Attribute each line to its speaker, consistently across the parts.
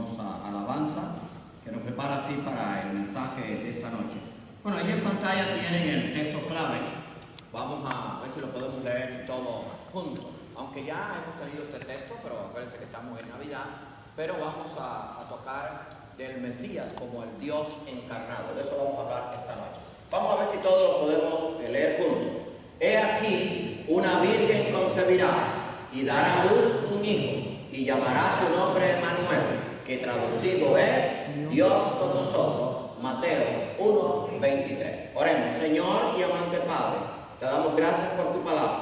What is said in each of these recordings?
Speaker 1: hermosa alabanza que nos prepara así para el mensaje de esta noche. Bueno, ahí en pantalla tienen el texto clave. Vamos a ver si lo podemos leer todos juntos. Aunque ya hemos tenido este texto, pero acuérdense que estamos en Navidad. Pero vamos a tocar del Mesías como el Dios encarnado. De eso vamos a hablar esta noche. Vamos a ver si todos lo podemos leer juntos. He aquí, una virgen concebirá y dará a luz un hijo y llamará su nombre Emmanuel, que traducido es Dios con nosotros. Mateo 1:23. Oremos. Señor y amante Padre, te damos gracias por tu palabra.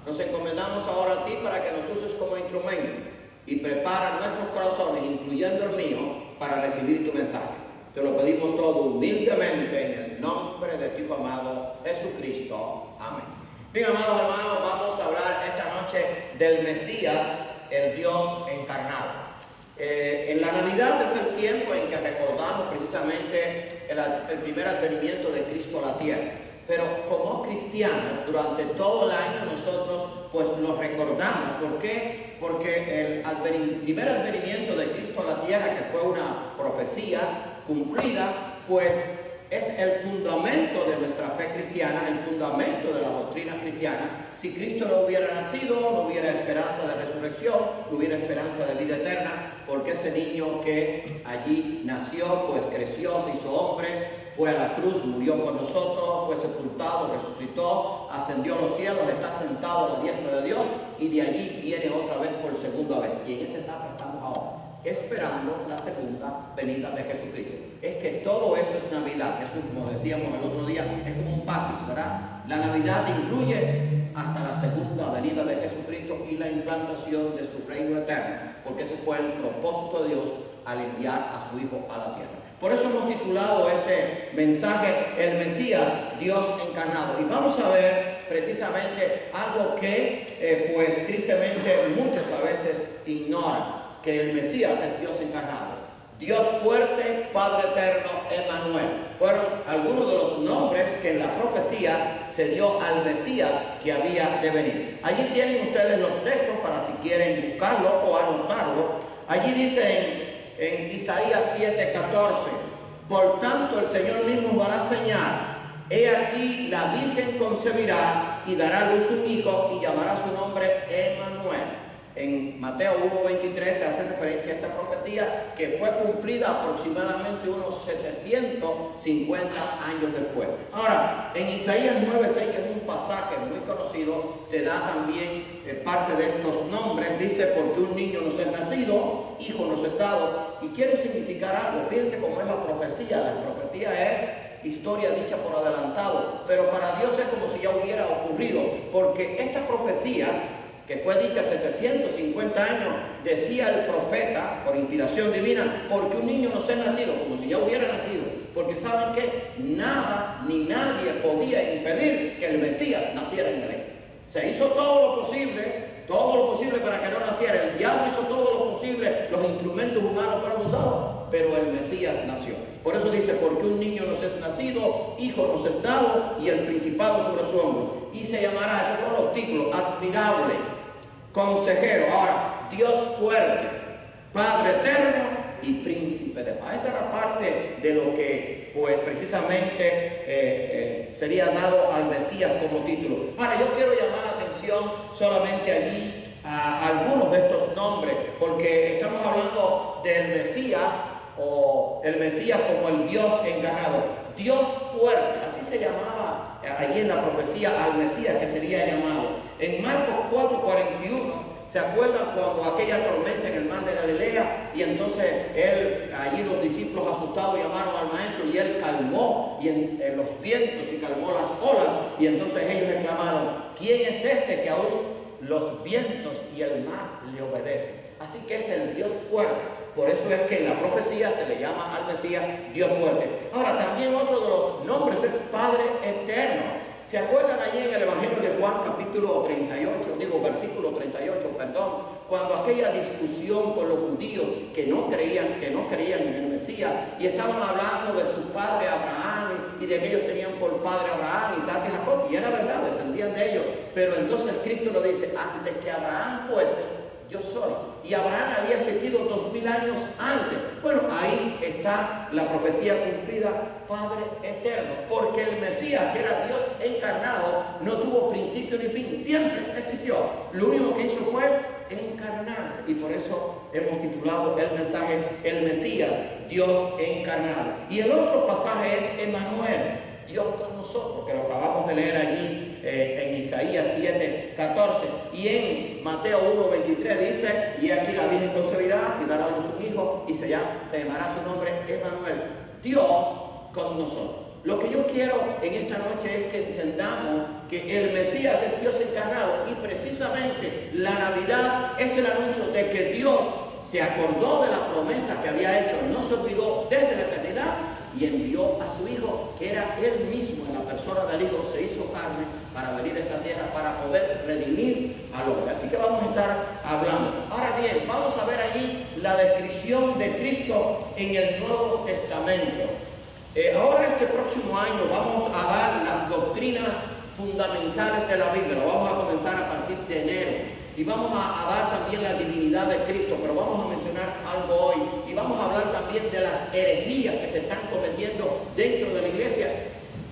Speaker 1: Nos encomendamos ahora a ti para que nos uses como instrumento y prepara nuestros corazones, incluyendo el mío, para recibir tu mensaje. Te lo pedimos todo humildemente en el nombre de tu Hijo amado Jesucristo. Amén. Bien, amados hermanos, vamos a hablar esta noche del Mesías, el Dios encarnado. En la Navidad es el tiempo en que recordamos precisamente el primer advenimiento de Cristo a la tierra. Pero como cristianos, durante todo el año nosotros pues lo recordamos. ¿Por qué? Porque el primer advenimiento de Cristo a la tierra, que fue una profecía cumplida, pues es el fundamento de nuestra fe cristiana, el fundamento de la doctrina cristiana. Si Cristo no hubiera nacido, no hubiera esperanza de resurrección, no hubiera esperanza de vida eterna, porque ese niño que allí nació, pues creció, se hizo hombre, fue a la cruz, murió con nosotros, fue sepultado, resucitó, ascendió a los cielos, está sentado a la diestra de Dios y de allí viene otra vez por segunda vez. Y en esa etapa estamos ahora, esperando la segunda venida de Jesucristo. Es que todo eso es Navidad. Eso, como decíamos el otro día, es como un package, ¿verdad? La Navidad incluye hasta la segunda venida de Jesucristo y la implantación de su reino eterno, porque ese fue el propósito de Dios al enviar a su Hijo a la tierra. Por eso hemos titulado este mensaje El Mesías, Dios encarnado. Y vamos a ver precisamente algo que pues tristemente muchos a veces ignoran, que el Mesías es Dios encarnado. Dios fuerte, Padre eterno, Emmanuel. Fueron algunos de los nombres que en la profecía se dio al Mesías que había de venir. Allí tienen ustedes los textos para si quieren buscarlo o anotarlo. Allí dice en Isaías 7:14, por tanto el Señor mismo dará señal. He aquí la Virgen concebirá y dará a luz un hijo y llamará su nombre Emmanuel. En Mateo 1:23 se hace referencia a esta profecía que fue cumplida aproximadamente unos 750 años después. Ahora, en Isaías 9:6, que es un pasaje muy conocido, se da también parte de estos nombres. Dice, porque un niño nos es nacido, hijo nos es dado. Y quiero significar algo. Fíjense cómo es la profecía. La profecía es historia dicha por adelantado, pero para Dios es como si ya hubiera ocurrido, porque esta profecía que fue dicha 750 años, decía el profeta por inspiración divina, porque un niño nos es nacido, como si ya hubiera nacido, porque saben que nada ni nadie podía impedir que el Mesías naciera en Belén. Se hizo todo lo posible para que no naciera. El diablo hizo todo lo posible, los instrumentos humanos fueron usados, pero el Mesías nació. Por eso dice, porque un niño nos es nacido, hijo nos es dado, y el principado sobre su hombro. Y se llamará, esos son los títulos, admirable, consejero, ahora, Dios fuerte, Padre eterno y príncipe de paz. Esa era parte de lo que pues precisamente sería dado al Mesías como título. Ahora, yo quiero llamar la atención solamente allí a algunos de estos nombres, porque estamos hablando del Mesías, o el Mesías como el Dios encarnado. Dios fuerte, así se llamaba allí en la profecía al Mesías que sería llamado. En Marcos 4:41, ¿se acuerdan cuando aquella tormenta en el mar de Galilea? Y entonces allí los discípulos asustados llamaron al maestro y él calmó en los vientos y calmó las olas. Y entonces ellos exclamaron, ¿quién es este que aún los vientos y el mar le obedecen? Así que es el Dios fuerte. Por eso es que en la profecía se le llama al Mesías Dios fuerte. Ahora, también otro de los nombres es Padre eterno. ¿Se acuerdan allí en el Evangelio de Juan, versículo 38, cuando aquella discusión con los judíos que no creían en el Mesías y estaban hablando de su padre Abraham y de que ellos tenían por padre Abraham, Isaac y Jacob, y era verdad, descendían de ellos, pero entonces Cristo lo dice, antes que Abraham fuese, yo soy. Y Abraham había existido 2000 años antes. Bueno, ahí está la profecía cumplida, Padre eterno, porque el Mesías, que era Dios encarnado, no tuvo principio ni fin, siempre existió. Lo único que hizo fue encarnarse, y por eso hemos titulado el mensaje El Mesías, Dios encarnado. Y el otro pasaje es Emmanuel, Dios con nosotros, que lo acabamos de leer allí en Isaías 7:14, y en Mateo 1:23 dice: y aquí la Virgen concebirá y dará a luz un hijo, y se llamará su nombre Emmanuel, Dios con nosotros. Lo que yo quiero en esta noche es que entendamos que el Mesías es Dios encarnado, y precisamente la Navidad es el anuncio de que Dios se acordó de la promesa que había hecho, no se olvidó desde la eternidad, y envió a su Hijo, que era Él mismo en la persona del Hijo, se hizo carne para venir a esta tierra, para poder redimir al hombre. Así que vamos a estar hablando. Ahora bien, vamos a ver allí la descripción de Cristo en el Nuevo Testamento. Ahora este próximo año vamos a dar las doctrinas fundamentales de la Biblia. Lo vamos a comenzar a partir de enero. Y vamos a dar también la divinidad de Cristo, pero vamos a mencionar algo hoy. Y vamos a hablar también de las herejías que se están cometiendo dentro de la iglesia,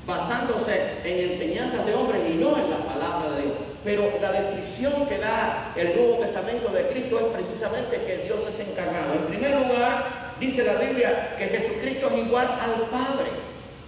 Speaker 1: basándose en enseñanzas de hombres y no en la palabra de Dios. Pero la descripción que da el Nuevo Testamento de Cristo es precisamente que Dios es encarnado. En primer lugar, dice la Biblia que Jesucristo es igual al Padre.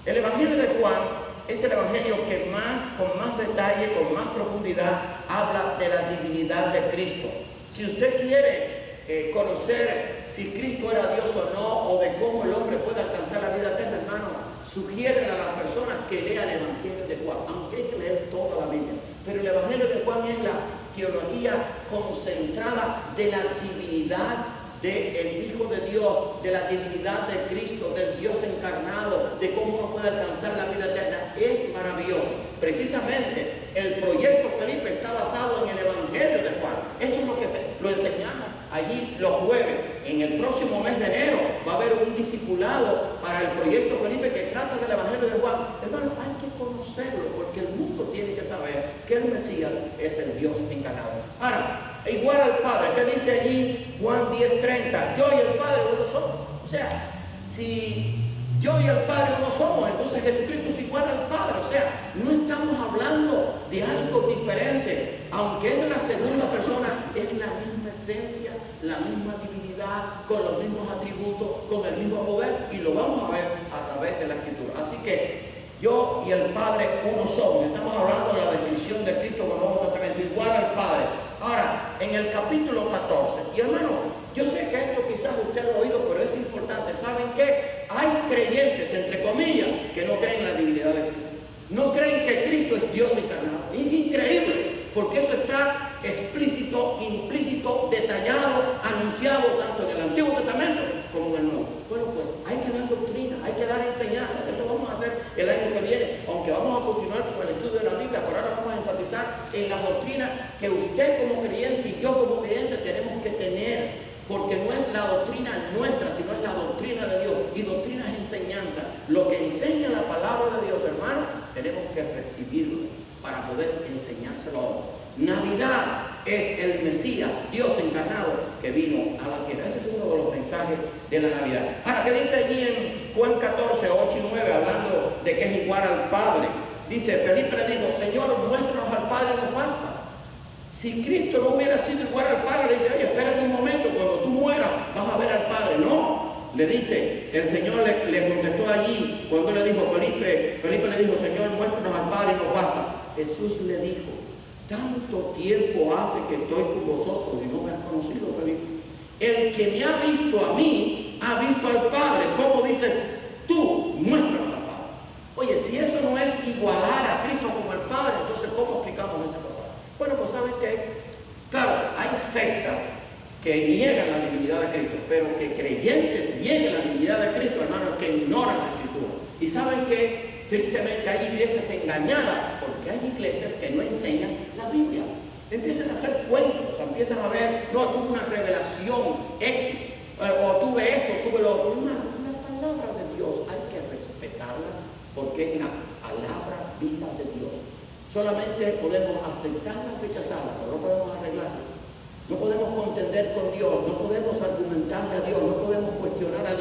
Speaker 1: El Evangelio de Juan es el evangelio que con más detalle, con más profundidad, habla de la divinidad de Cristo. Si usted quiere conocer si Cristo era Dios o no, o de cómo el hombre puede alcanzar la vida eterna, hermano, sugieren a las personas que lean el Evangelio de Juan, aunque hay que leer toda la Biblia. Pero el Evangelio de Juan es la teología concentrada de la divinidad del Hijo de Dios, de la divinidad de Cristo, del Dios encarnado, de cómo uno puede alcanzar la vida eterna. Es maravilloso. Precisamente el proyecto Felipe está basado en el Evangelio de Juan. Eso es lo que lo enseñamos allí los jueves. En el próximo mes de enero va a haber un discipulado para el proyecto Felipe que trata del Evangelio de Juan. Hermano, hay que conocerlo, porque el mundo tiene que saber que el Mesías es el Dios encarnado. Ahora, igual al Padre, ¿qué dice allí Juan 10:30? Yo y el Padre uno somos. O sea, si yo y el Padre uno somos, entonces Jesucristo es igual al Padre. O sea, no estamos hablando de algo diferente. Aunque es la segunda persona, es la misma esencia, la misma divinidad, con los mismos atributos, con el mismo poder, y lo vamos a ver a través de la Escritura. Así que yo y el Padre uno somos. Estamos hablando de la descripción de Cristo con el Nuevo Testamento, igual al Padre. Ahora, en el capítulo 14, y hermano, yo sé que esto quizás usted lo ha oído, pero es importante. ¿Saben qué? Hay creyentes, entre comillas, que no creen en la divinidad de Cristo. No creen que Cristo es Dios encarnado. Es increíble, porque eso está explícito, implícito, detallado, anunciado tanto en el Antiguo Testamento como en el Nuevo. Bueno, pues hay que dar doctrina, hay que dar enseñanza. Eso vamos a hacer el año que viene, aunque vamos a continuar con el estudio de la Biblia. Por ahora vamos a enfatizar en las doctrinas que usted como creyente y yo como creyente tenemos que tener. Porque no es la doctrina nuestra, sino es la doctrina de Dios. Y doctrina es enseñanza. Lo que enseña la palabra de Dios, hermano, tenemos que recibirlo para poder enseñárselo a otros. Navidad es el Mesías, Dios encarnado, que vino a la tierra. Ese es uno de los mensajes de la Navidad. Ahora, ¿qué dice allí en Juan 14, 8 y 9, hablando de que es igual al Padre? Dice, Felipe le dijo: Señor, muéstranos al Padre, nos basta. Si Cristo no hubiera sido igual al Padre, le dice: oye, espérate un momento, cuando tú mueras vas a ver al Padre. No, le dice, el Señor le contestó allí, cuando le dijo Felipe le dijo: Señor, muéstranos al Padre y nos basta. Jesús le dijo: tanto tiempo hace que estoy con vosotros y no me has conocido, Felipe. El que me ha visto a mí, ha visto al Padre. ¿Cómo dice tú? Muéstranos al Padre. Oye, si eso no es igualar a Cristo como el Padre, entonces ¿cómo explicamos ese pasaje? Bueno, pues ¿saben qué? Claro, hay sectas que niegan la divinidad de Cristo, pero que creyentes nieguen la divinidad de Cristo, hermanos, que ignoran la Escritura. Y ¿saben qué? Tristemente hay iglesias engañadas, porque hay iglesias que no enseñan la Biblia. Empiezan a hacer cuentos, empiezan a ver, no, tuve una revelación X, o tuve esto, tuve lo otro. Hermano, la palabra de Dios hay que respetarla, porque es la palabra viva de Dios. Solamente podemos aceptarla o rechazarla, pero no podemos arreglarla. No podemos contender con Dios, no podemos argumentarle a Dios, no podemos cuestionar a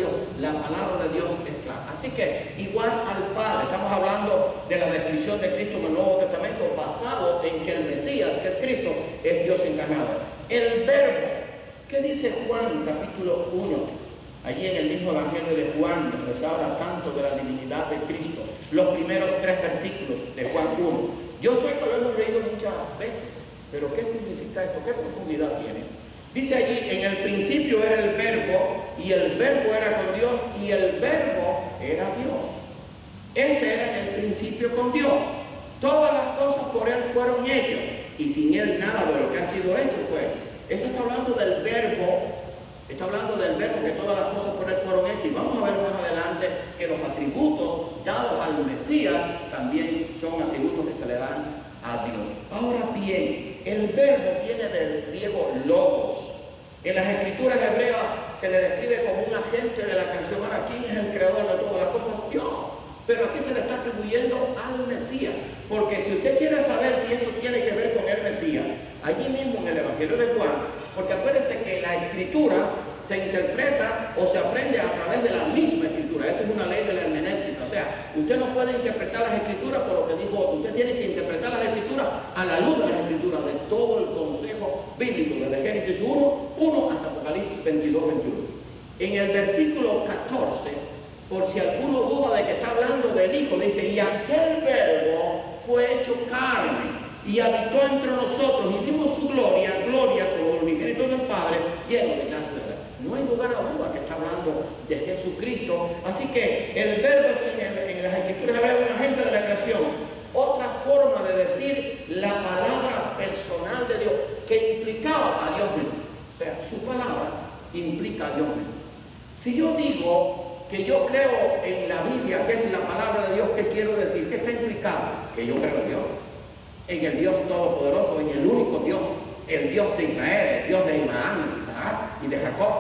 Speaker 1: Así que igual al Padre, estamos hablando de la descripción de Cristo en el Nuevo Testamento basado en que el Mesías, que es Cristo, es Dios encarnado. El Verbo, ¿qué dice Juan capítulo 1? Allí en el mismo Evangelio de Juan nos habla tanto de la divinidad de Cristo. Los primeros 3 versículos de Juan 1. Yo sé que lo hemos leído muchas veces, pero ¿qué significa esto? ¿Qué profundidad tiene? Dice allí, en el principio era el Verbo, y el Verbo era con Dios, y el Verbo era Dios. Este era el principio con Dios. Todas las cosas por Él fueron hechas, y sin Él nada de lo que ha sido hecho fue hecho. Eso está hablando del Verbo. Está hablando del Verbo, que todas las cosas por Él fueron hechas. Y vamos a ver más adelante que los atributos dados al Mesías también son atributos que se le dan a Dios. Ahora bien, el Verbo viene del griego logos. En las escrituras hebreas se le describe como un agente de la creación. Ahora, ¿quién es el creador de todas las cosas? Dios. Pero aquí se le está atribuyendo al Mesías. Porque si usted quiere saber si esto tiene que ver con el Mesías, allí mismo en el Evangelio de Juan, porque acuérdense que la escritura se interpreta o se aprende a través de la misma escritura. Esa es una ley de la hermenéutica. O sea, usted no puede interpretar las escrituras por lo que dijo otro. Usted tiene que interpretar las escrituras a la luz de las escrituras, de todo el consejo bíblico, desde Génesis 1 hasta Apocalipsis 22, 21. En el versículo 14, por si alguno duda de que está hablando del Hijo, dice, y aquel Verbo fue hecho carne y habitó entre nosotros y vimos su gloria como el unigénito del Padre, lleno de gracia de verdad. No hay lugar a duda que está hablando de Jesucristo. Así que el Verbo en las escrituras hebreas es un agente de la creación. Otra forma de decir la palabra personal de Dios, que implicaba a Dios mismo. O sea, su palabra implica a Dios mismo. Si yo digo que yo creo en la Biblia, que es la palabra de Dios, ¿qué quiero decir? ¿Qué está implicado? Que yo creo en Dios. En el Dios Todopoderoso, en el único Dios, el Dios de Israel, el Dios de Abraham, Isaac y de Jacob,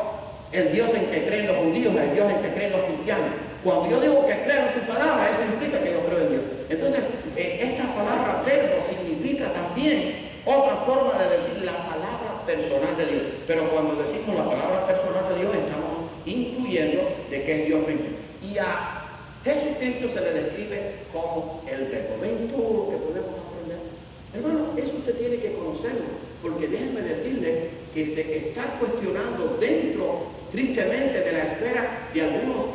Speaker 1: el Dios en que creen los judíos, el Dios en que creen los cristianos. Cuando yo digo que creo en su palabra, eso implica que yo creo en Dios. Entonces, esta palabra verbo significa también otra forma de decir la palabra personal de Dios. Pero cuando decimos la palabra personal de Dios, estamos incluyendo de que es Dios mismo. Y a Jesucristo se le describe como el verbo. ¿Ven todo lo que podemos aprender? Hermano, eso usted tiene que conocerlo, porque déjenme decirle que se está cuestionando dentro, tristemente, de la esfera de algunos,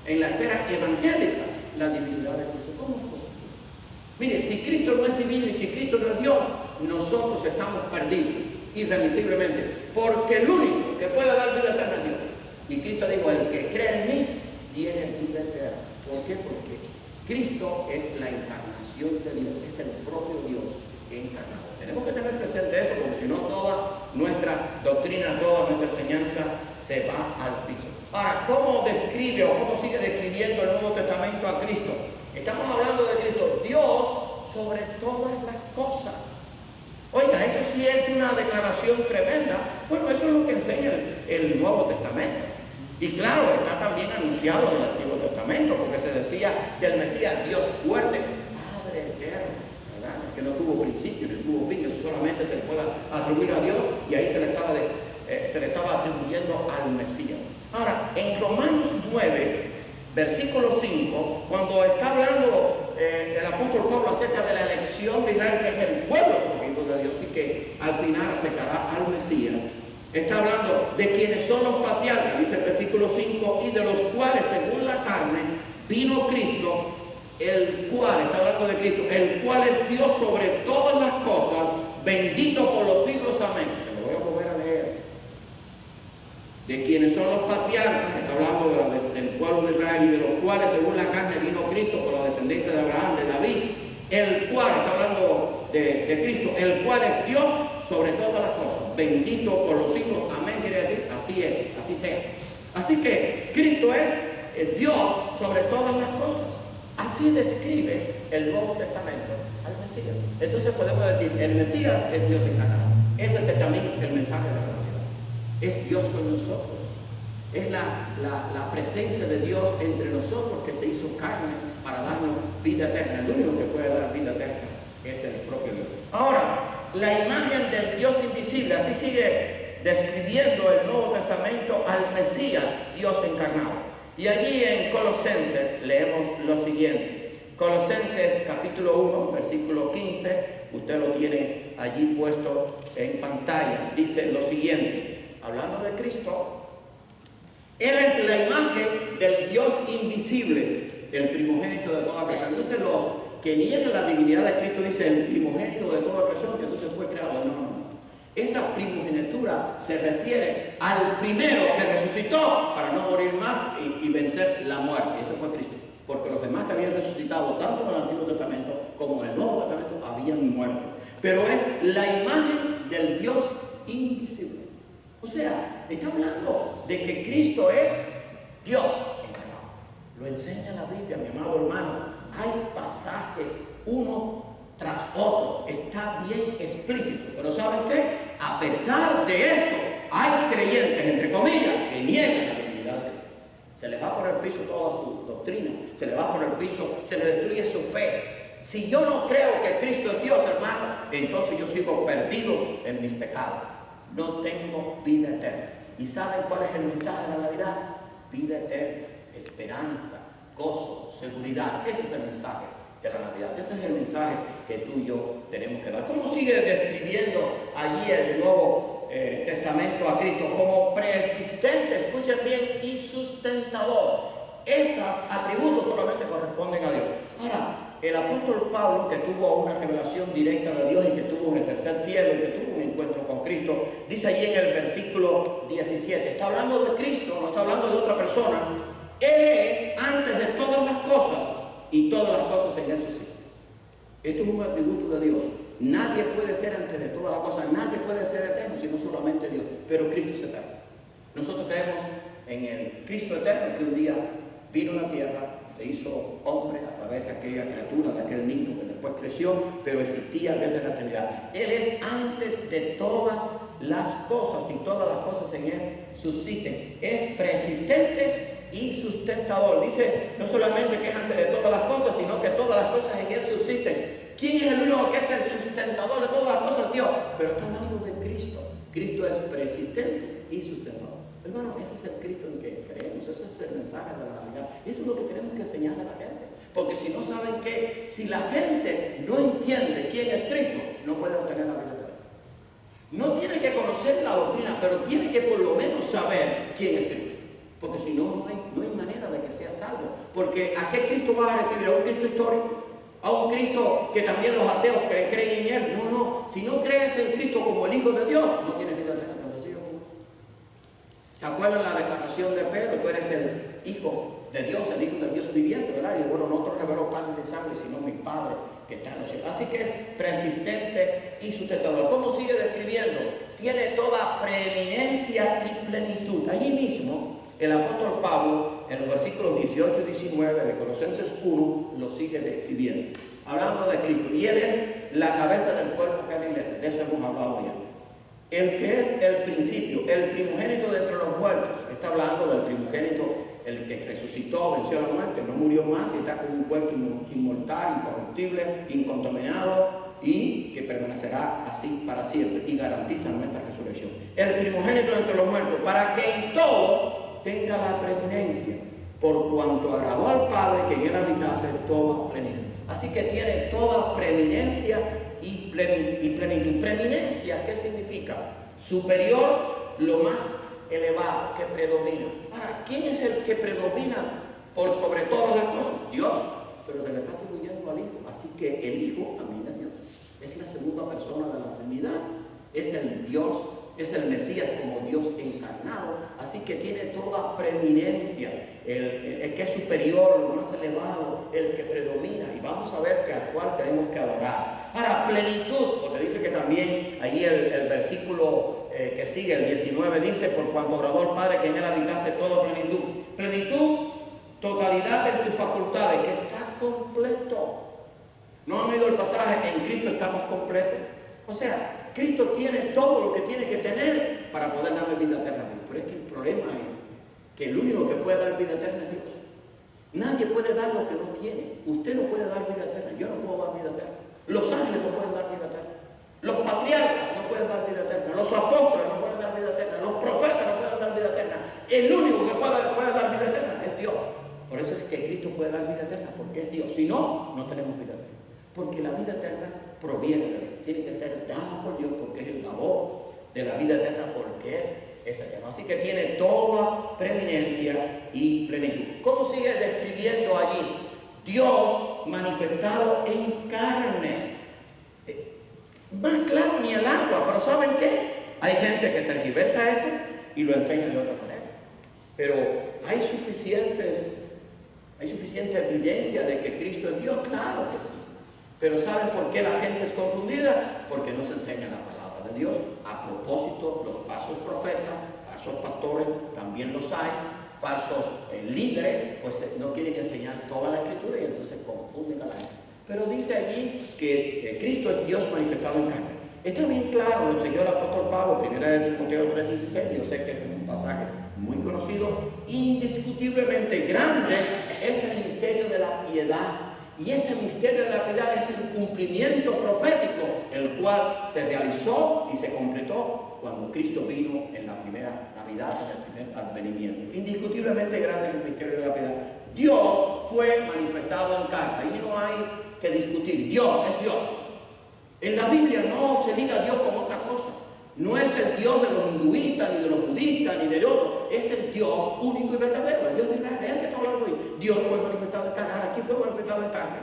Speaker 1: en la esfera evangélica, la divinidad de Cristo. ¿Cómo es posible? Mire, si Cristo no es divino y si Cristo no es Dios, nosotros estamos perdidos, irremisiblemente, porque el único que puede dar vida eterna es Dios. Y Cristo dijo, el que cree en mí, tiene vida eterna. ¿Por qué? Porque Cristo es la encarnación de Dios, es el propio Dios encarnado. Tenemos que tener presente eso, porque si no toda nuestra doctrina, toda nuestra enseñanza se va al piso. Ahora, ¿cómo describe o cómo sigue describiendo el Nuevo Testamento a Cristo? Estamos hablando de Cristo, Dios sobre todas las cosas. Oiga, eso sí es una declaración tremenda. Bueno, eso es lo que enseña el Nuevo Testamento. Y claro, está también anunciado en el Antiguo Testamento, porque se decía del Mesías, Dios fuerte, Padre eterno, ¿verdad? Que no tuvo principio ni tuvo fin, eso solamente se le puede atribuir a Dios, y ahí se le estaba atribuyendo al Mesías. Ahora, en Romanos 9, versículo 5, cuando está hablando el apóstol Pablo acerca de la elección de Israel, que es el pueblo escogido de Dios, y que al final acercará al Mesías, está hablando de quienes son los patriarcas, dice el versículo 5, y de los cuales, según la carne, vino Cristo, el cual, está hablando de Cristo, el cual es Dios sobre todas las cosas, bendito por los siglos, amén. Se lo voy a volver a leer. De quienes son los patriarcas, está hablando del pueblo de Israel, y de los cuales, según la carne, vino Cristo por la descendencia de Abraham, de David, el cual, está hablando de Cristo, el cual es Dios sobre todas las cosas, bendito por los siglos, amén, quiere decir, así es, así sea. Así que Cristo es Dios sobre todas las cosas. Así describe el Nuevo Testamento al Mesías. Entonces podemos decir, el Mesías es Dios encarnado. Ese es también el mensaje de la Navidad. Es Dios con nosotros. Es la presencia de Dios entre nosotros, que se hizo carne para darnos vida eterna. El único que puede dar vida eterna es el propio Dios. Ahora, la imagen del Dios invisible, así sigue describiendo el Nuevo Testamento al Mesías, Dios encarnado. Y allí en Colosenses leemos lo siguiente. Colosenses capítulo 1, versículo 15, usted lo tiene allí puesto en pantalla. Dice lo siguiente, hablando de Cristo: Él es la imagen del Dios invisible, el primogénito de toda creación. Entonces los que niegan la divinidad de Cristo dicen el primogénito de toda creación, que entonces fue creado. No. Esa primogenitura se refiere al primero que resucitó para no morir más y vencer la muerte. Ese fue Cristo. Porque los demás que habían resucitado, tanto en el Antiguo Testamento como en el Nuevo Testamento, habían muerto. Pero es la imagen del Dios invisible. O sea, está hablando de que Cristo es Dios encarnado. Lo enseña la Biblia, mi amado hermano. Hay pasajes uno tras otro, está bien explícito. Pero ¿saben qué? A pesar de esto, hay creyentes, entre comillas, que niegan la divinidad de Cristo. Se les va por el piso toda su doctrina, se les va por el piso, se les destruye su fe. Si yo no creo que Cristo es Dios, hermano, entonces yo sigo perdido en mis pecados. No tengo vida eterna. ¿Y saben cuál es el mensaje de la Navidad? Vida eterna, esperanza, gozo, seguridad. Ese es el mensaje de la Navidad. Ese es el mensaje que tú y yo tenemos que dar. ¿Cómo sigue describiendo allí el Nuevo Testamento a Cristo? Como preexistente, escuchen bien, y sustentador. Esos atributos solamente corresponden a Dios. Ahora, el apóstol Pablo, que tuvo una revelación directa de Dios y que estuvo en el tercer cielo y que tuvo un encuentro con Cristo, dice allí en el versículo 17, está hablando de Cristo, no está hablando de otra persona. Él es antes de todas las cosas y todas las cosas en él subsisten. Esto es un atributo de Dios. Nadie puede ser antes de todas las cosas, nadie puede ser eterno, sino solamente Dios. Pero Cristo es eterno. Nosotros creemos en el Cristo eterno que un día vino a la tierra, se hizo hombre a través de aquella criatura, de aquel niño que después creció, pero existía desde la eternidad. Él es antes de todas las cosas y todas las cosas en él subsisten. Es preexistente y sustentador. Dice no solamente que es antes de todas las cosas, sino que todas las cosas en él subsisten. ¿Quién es el único que es el sustentador de todas las cosas? Dios. Pero está hablando de Cristo. Cristo es preexistente y sustentador. Hermano, ese es el Cristo en que creemos, ese es el mensaje de la Navidad. Eso es lo que tenemos que enseñarle a la gente. Porque si no saben que, si la gente no entiende quién es Cristo, no puede obtener la vida eterna. No tiene que conocer la doctrina, pero tiene que por lo menos saber quién es Cristo. Porque si no, no hay manera de que sea salvo. Porque ¿a qué Cristo vas a recibir? ¿A un Cristo histórico? ¿A un Cristo que también los ateos creen en él? No. Si no crees en Cristo como el Hijo de Dios, no tienes vida eterna. ¿Se acuerdan la declaración de Pedro? Tú eres el Hijo de Dios, el Hijo del Dios viviente, ¿verdad? Y bueno, no te reveló carne ni sangre, sino mi Padre que está en los cielos. Así que es persistente y sustentador. ¿Cómo sigue describiendo? Tiene toda preeminencia y plenitud. Allí mismo, el apóstol Pablo, en los versículos 18 y 19 de Colosenses 1, lo sigue describiendo. Hablando de Cristo. Y Él es la cabeza del cuerpo que es la iglesia. De eso hemos hablado ya. El que es el principio, el primogénito de entre los muertos. Está hablando del primogénito, el que resucitó, venció la muerte, no murió más y está con un cuerpo inmortal, incorruptible, incontaminado y que permanecerá así para siempre y garantiza nuestra resurrección. El primogénito de entre los muertos, para que en todo tenga la preeminencia, por cuanto agradó al Padre que en él habitase toda plenitud. Así que tiene toda preeminencia y plenitud. Preeminencia, ¿qué significa? Superior, lo más elevado, que predomina. Ahora, ¿quién es el que predomina por sobre todas las cosas? Dios. Pero se le está atribuyendo al Hijo. Así que el Hijo también es Dios. Es la segunda persona de la Trinidad. Es el Dios, es el Mesías como Dios encarnado. Así que tiene toda preeminencia. El que es superior, lo más elevado, el que predomina. Y vamos a ver que al cual tenemos que adorar. Ahora, plenitud, porque dice que también allí el versículo que sigue, el 19, dice, por cuanto agradó al Padre que en él habitase toda plenitud. Plenitud, totalidad en sus facultades, que está completo. ¿No han oído el pasaje? En Cristo estamos completos. O sea, Cristo tiene todo lo que tiene que tener para poder darle vida eterna. Pero es que el problema es que el único que puede dar vida eterna es Dios. Nadie puede dar lo que no tiene. Usted no puede dar vida eterna. Yo no puedo dar vida eterna. Los ángeles no pueden dar vida eterna. Los patriarcas no pueden dar vida eterna. Los apóstoles no pueden dar vida eterna. Los profetas no pueden dar vida eterna. El único que puede dar vida eterna es Dios. Por eso es que Cristo puede dar vida eterna, porque es Dios. Si no, no tenemos vida eterna. Porque la vida eterna proviene de Dios. Tiene que ser dada por Dios, porque es el labor de la vida eterna, porque Él es eterno. Así que tiene toda preeminencia y plenitud. ¿Cómo sigue describiendo allí? Dios manifestado en carne. Más claro ni el agua, pero ¿saben qué? Hay gente que tergiversa esto y lo enseña de otra manera. Pero hay suficiente evidencia de que Cristo es Dios, claro que sí. Pero ¿saben por qué la gente es confundida? Porque no se enseña la palabra de Dios. A propósito, los falsos profetas, falsos pastores, también los hay, falsos líderes, pues no quieren enseñar toda la Escritura y entonces confunden a la gente. Pero dice allí que Cristo es Dios manifestado en carne. Está bien claro, lo enseñó el apóstol Pablo, 1 Timoteo 3:16. Yo sé que este es un pasaje muy conocido. Indiscutiblemente grande es el misterio de la piedad. Y este misterio de la piedad es el cumplimiento profético, el cual se realizó y se completó cuando Cristo vino en la primera Navidad, en el primer advenimiento. Indiscutiblemente grande es el misterio de la piedad. Dios fue manifestado en carne. Ahí no hay que discutir. Dios es Dios. En la Biblia no se liga a Dios con otra cosa. No es el Dios de los hinduistas, ni de los budistas, ni de otros. Es el Dios único y verdadero, el Dios de Israel, es el que está hablando hoy. Dios fue manifestado en carne. Ahora, ¿quién fue manifestado en carne?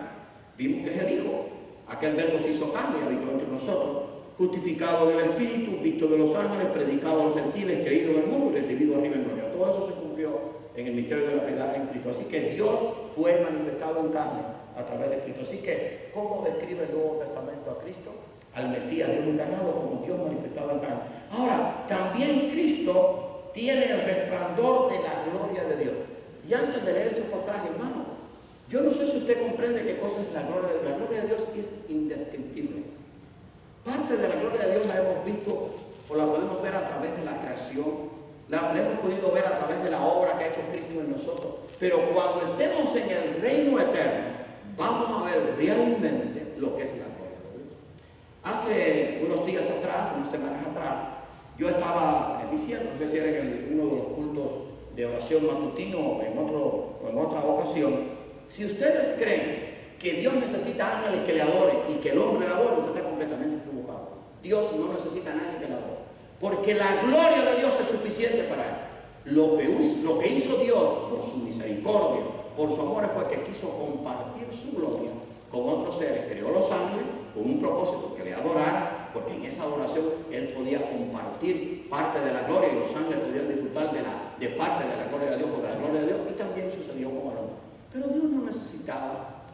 Speaker 1: Vimos que es el Hijo. Aquel verbo se hizo carne y habitó entre nosotros. Justificado del Espíritu, visto de los ángeles, predicado a los gentiles, creído en el mundo y recibido arriba en gloria. Todo eso se cumplió en el misterio de la piedad en Cristo. Así que Dios fue manifestado en carne a través de Cristo. Así que, ¿cómo describe el Nuevo Testamento a Cristo? Al Mesías, Dios encarnado, como Dios manifestado en carne. Ahora, también Cristo tiene el resplandor de la gloria de Dios. Y antes de leer estos pasajes, hermano, yo no sé si usted comprende qué cosa es la gloria de Dios. La gloria de Dios es indescriptible. Parte de la gloria de Dios la hemos visto o la podemos ver a través de la creación. La hemos podido ver a través de la obra que ha hecho Cristo en nosotros. Pero cuando estemos en el reino eterno, vamos a ver realmente lo que es la gloria de Dios. Hace unos días atrás, unas semanas atrás, yo estaba diciendo, no sé si era en uno de los cultos de oración matutino o en otra ocasión, si ustedes creen que Dios necesita ángeles que le adoren y que el hombre le adore, usted está completamente equivocado. Dios no necesita a nadie que le adore, porque la gloria de Dios es suficiente para él. Lo que hizo Dios por su misericordia, por su amor, fue que quiso compartir su gloria con otros seres. Creó los ángeles con un propósito, que le adorara, porque en esa adoración él podía compartir parte de la gloria y los ángeles podían disfrutar de parte de la gloria de Dios o de la gloria de Dios. Y también sucedió con el hombre. Pero Dios no necesitaba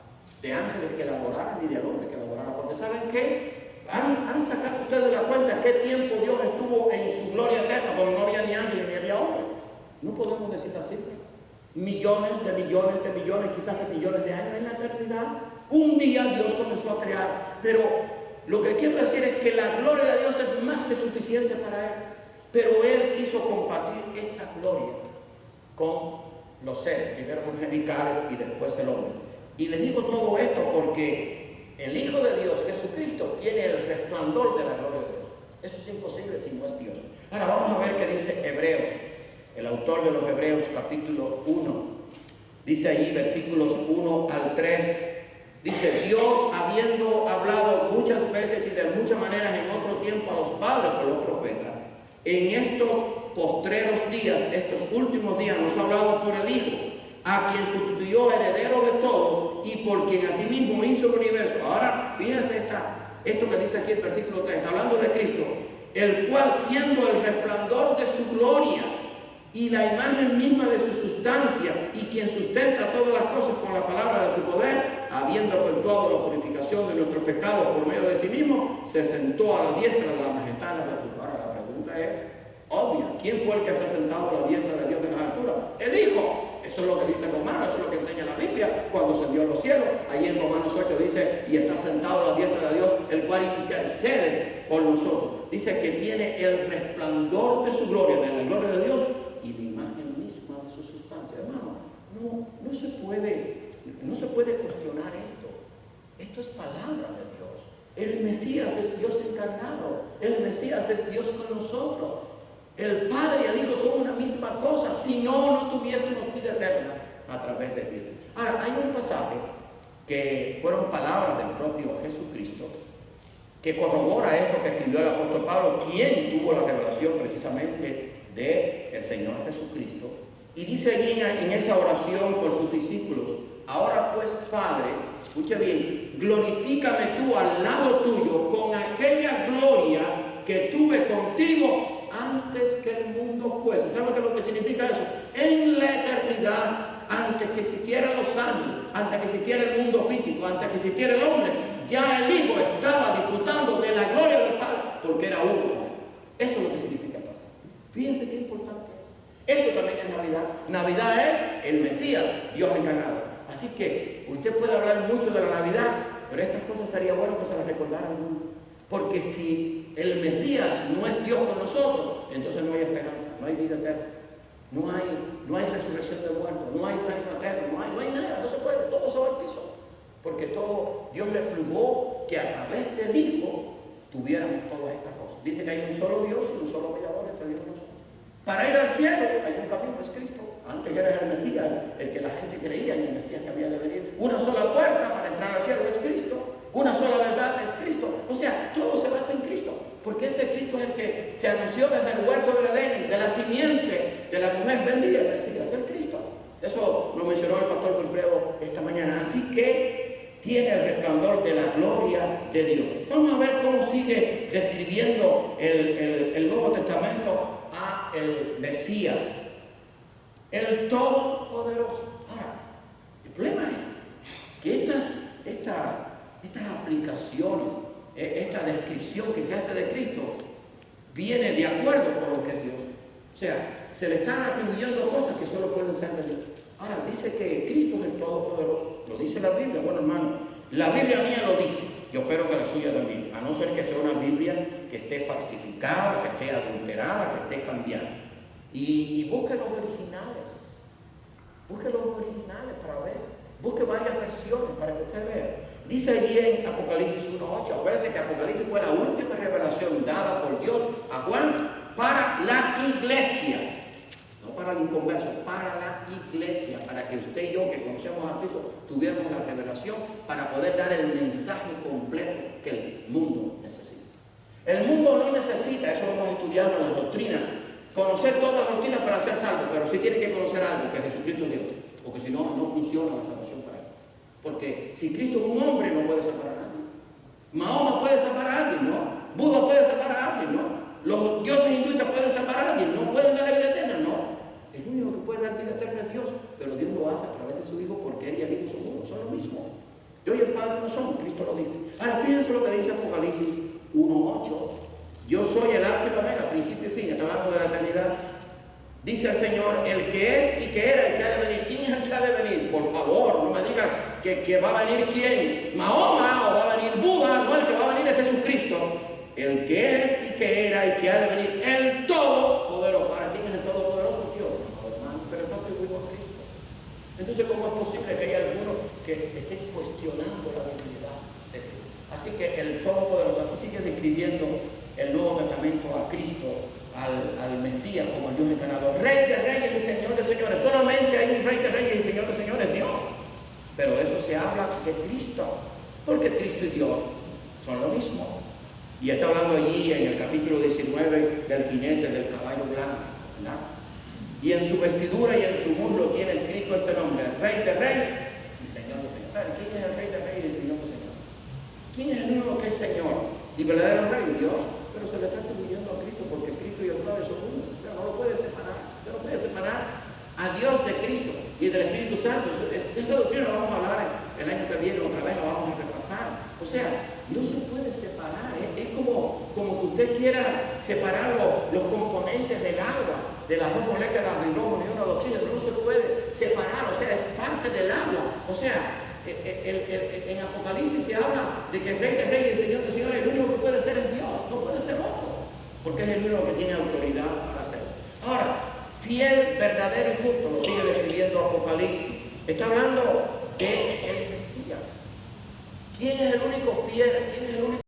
Speaker 1: de ángeles que le adoraran ni de hombre que le adorara, porque ¿saben qué? ¿Han sacado ustedes la cuenta qué tiempo Dios estuvo en su gloria eterna cuando no había ni ángeles ni había hombre? No podemos decir la cifra. Millones, quizás de millones de años en la eternidad. Un día Dios comenzó a crear, pero lo que quiero decir es que la gloria de Dios es más que suficiente para él, pero él quiso compartir esa gloria con los seres, primero angelicales y después el hombre. Y les digo todo esto porque el Hijo de Dios, Jesucristo, tiene el resplandor de la gloria de Dios. Eso es imposible si no es Dios. Ahora vamos a ver qué dice Hebreos. El autor de los Hebreos, capítulo 1, dice allí, versículos 1 al 3, dice: Dios, habiendo hablado muchas veces y de muchas maneras en otro tiempo a los padres por los profetas, en estos postreros días, estos últimos días, nos ha hablado por el Hijo, a quien constituyó heredero de todo y por quien asimismo hizo el universo. Ahora, fíjense esto que dice aquí el versículo 3, está hablando de Cristo, el cual, siendo el resplandor de su gloria y la imagen misma de su sustancia, y quien sustenta todas las cosas con la palabra de su poder, habiendo efectuado la purificación de nuestros pecados por medio de sí mismo, se sentó a la diestra de la majestad en las alturas. Ahora la pregunta es obvia: ¿quién fue el que se ha sentado a la diestra de Dios en las alturas? El Hijo. Eso es lo que dice Romanos, eso es lo que enseña la Biblia cuando ascendió a los cielos. Allí en Romanos 8 dice: y está sentado a la diestra de Dios, el cual intercede por nosotros. Dice que tiene el resplandor de su gloria, de la gloria de Dios, y la imagen misma de su sustancia. Hermano, no se puede cuestionar esto. Esto es palabra de Dios. El Mesías es Dios encarnado. El Mesías es Dios con nosotros. El Padre y el Hijo son una misma cosa, si no tuviésemos vida eterna a través de Cristo. Ahora, hay un pasaje que fueron palabras del propio Jesucristo que corrobora esto que escribió el apóstol Pablo, quien tuvo la revelación precisamente del Señor Jesucristo. Y dice allí en esa oración por sus discípulos: ahora pues, Padre, escuche bien, glorifícame tú al lado tuyo con aquella gloria que tuve contigo antes que el mundo fuese. ¿Saben qué es lo que significa eso? En la eternidad, antes que existieran los ángeles, antes que existiera el mundo físico, antes que existiera el hombre, ya el Hijo estaba disfrutando de la gloria del Padre porque era uno. Eso es lo que significa el pasaje. Fíjense qué importante es. Eso también es Navidad. Navidad es el Mesías, Dios encarnado. Así que usted puede hablar mucho de la Navidad, pero estas cosas sería bueno que se las recordaran al mundo. Porque si el Mesías no es Dios con nosotros, entonces no hay esperanza, no hay vida eterna, no hay resurrección de muertos, no hay reino eterno, no hay nada, no se puede, todo se va al piso. Porque todo Dios le plugó que a través del Hijo tuviéramos todas estas cosas. Dice que hay un solo Dios y un solo mediador entre Dios y nosotros. Para ir al cielo hay un camino, es Cristo. Antes era el Mesías, el que la gente creía en el Mesías que había de venir. Una sola puerta para entrar al cielo es Cristo. Una sola verdad es Cristo. O sea, todo se basa en Cristo. Porque ese Cristo es el que se anunció desde el huerto del Edén, de la simiente de la mujer vendría el Mesías, el Cristo. Eso lo mencionó el pastor Wilfredo esta mañana. Así que tiene el resplandor de la gloria de Dios. Vamos a ver cómo sigue describiendo el Nuevo Testamento a el Mesías, el Todopoderoso. Ahora, el problema es que estas aplicaciones, esta descripción que se hace de Cristo, viene de acuerdo con lo que es Dios. O sea, se le están atribuyendo cosas que solo pueden ser de Dios. Ahora, dice que Cristo es el Todopoderoso. Lo dice la Biblia. Bueno, hermano, la Biblia mía lo dice. Yo espero que la suya también. A no ser que sea una Biblia que esté falsificada, que esté adulterada, que esté cambiada. Y busque los originales. Busque los originales para ver. Busque varias versiones para que usted vea. Dice allí en Apocalipsis 1:8. Acuérdense que Apocalipsis fue la última revelación dada por Dios a Juan para la iglesia. No para el inconverso, para la iglesia, para que usted y yo, que conocemos a Cristo, tuviéramos la revelación para poder dar el mensaje completo que el mundo necesita. El mundo no necesita, eso lo hemos estudiado en la doctrina, conocer todas las doctrinas para ser salvo, pero sí tiene que conocer algo, que Jesucristo es Dios, porque si no, no funciona la salvación para él. Porque si Cristo es un hombre, no puede salvar a nadie. Mahoma puede salvar a alguien, ¿no? Buda puede salvar a alguien, ¿no? Los dioses hinduistas pueden salvar a alguien, no pueden dar la vida eterna, no. El único que puede dar vida eterna es Dios, pero Dios lo hace a través de su Hijo porque Él y el Hijo son uno, son lo mismo. Yo y el Padre no somos, Cristo lo dijo. Ahora fíjense lo que dice Apocalipsis 1:8. Yo soy el alfa y el omega, principio y fin, está hablando de la eternidad. Dice el Señor, el que es y que era y que ha de venir. ¿Quién es el que ha de venir? Por favor, no me digan que va a venir quién, Mahoma o va a venir Buda. No, el que va a venir es Jesucristo. El que es y que era y que ha de venir, el Todopoderoso. Ahora, ¿quién es el Todopoderoso? Dios, hermano, pero está atribuido a Cristo. Entonces, ¿cómo es posible que haya algunos que estén cuestionando la divinidad de Cristo? Así que el Todopoderoso, así sigue describiendo el Nuevo Testamento a Cristo, al Mesías como el Dios encarnado, Rey de reyes y Señor de señores. Solamente hay un Rey de reyes y Señor de señores, Dios. Pero de eso se habla de Cristo, porque Cristo y Dios son lo mismo. Y está hablando allí en el capítulo 19 del jinete del caballo blanco, ¿verdad? Y en su vestidura y en su muslo tiene escrito este nombre, el Rey de reyes y Señor de señores. ¿Quién es el Rey de reyes y Señor de señores? ¿Quién es el único que es Señor y verdadero Rey? Dios. Pero se le está atribuyendo a Cristo porque Cristo y el Padre son uno. O sea, no lo puede separar. Usted no puede separar a Dios de Cristo y del Espíritu Santo. De esa doctrina vamos a hablar el año que viene, otra vez la vamos a repasar. O sea, no se puede separar. Es como que usted quiera separar los componentes del agua, de las dos moléculas de hidrógeno y una de oxígeno. No se puede separar. O sea, es parte del agua. O sea, en Apocalipsis se habla de que el Rey de reyes y Señor de señores, el único que puede ser es Dios, no puede ser otro, porque es el único que tiene autoridad para hacerlo. Ahora, fiel, verdadero y justo, lo sigue describiendo Apocalipsis. Está hablando de el Mesías. ¿Quién es el único fiel? ¿Quién es el único